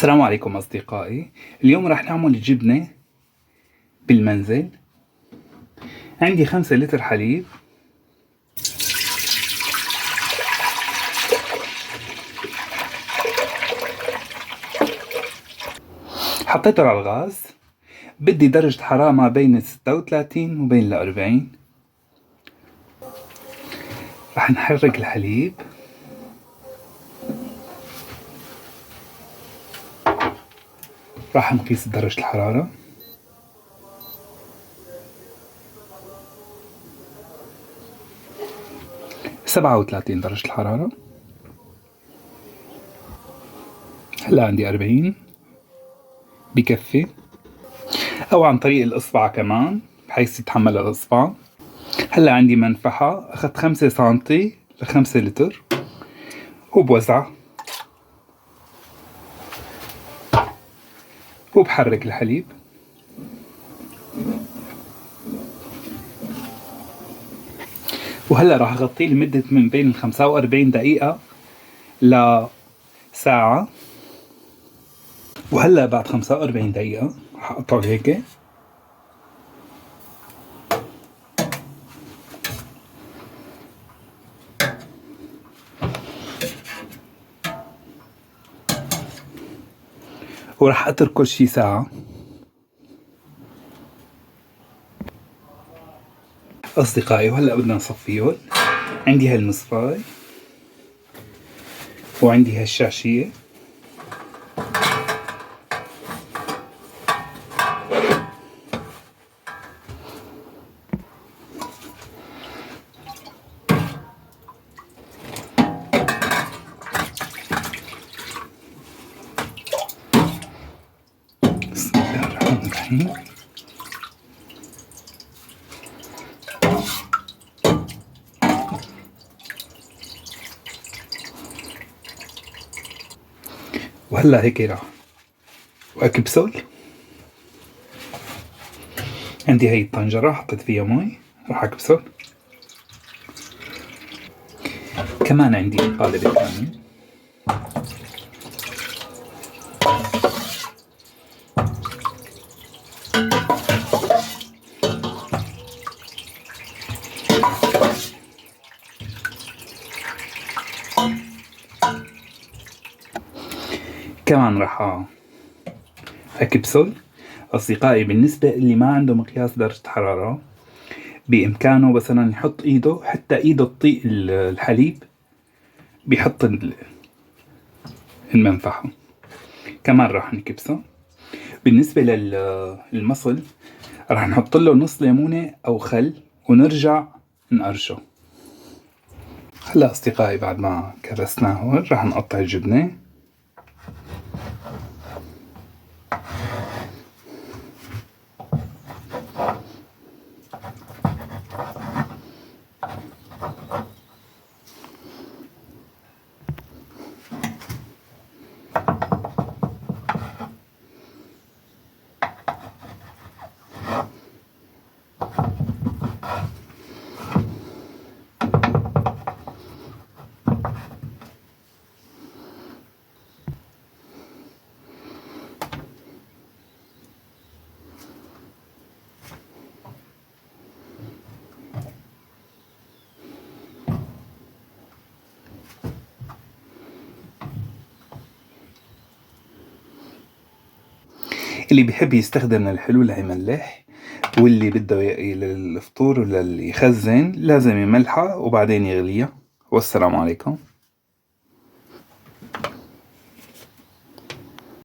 السلام عليكم أصدقائي. اليوم راح نعمل جبنة بالمنزل. عندي 5 لتر حليب، حطيته على الغاز. بدي درجة حرارة ما بين 36 وبين 40. راح نحرك الحليب، راح نقيس درجة الحرارة. سبعة وثلاثين درجة الحرارة. هلا عندي 40، بكفي. أو عن طريق الإصبع كمان بحيث يتحمل الإصبع. هلا عندي منفحة، أخذت 5 سنتي ل5 لتر وبوزعها وبحرك الحليب. وهلا راح اغطيه لمدة من بين 45 دقيقة لساعة. وهلا بعد 45 دقيقة راح اقطعه هيك. وراح اتركه شي ساعة. أصدقائي، وهلأ بدنا نصفيهم. عندي هالمصفاي وعندي هالشاشية. بسم الله الرحمن الرحيم. وهلا هيك راح واكبسل. عندي هاي الطنجرة حطيت فيها مي، راح اكبسل. كمان عندي قالب الثاني. كمان راح اكبسل. أصدقائي، بالنسبة اللي ما عنده مقياس درجة حرارة، بإمكانه مثلا يحط إيده، حتى إيده تطيق الحليب، بيحط المنفحة. كمان راح نكبسه. بالنسبة للمصل راح نحط له نص ليمونة أو خل ونرجع نقرشه. هلا أصدقائي، بعد ما كرسناه راح نقطع الجبنة. اللي بيحب يستخدم الحلو اللي يملح، واللي بده للفطور ولا اللي يخزن لازم يملحها وبعدين يغليها. والسلام عليكم.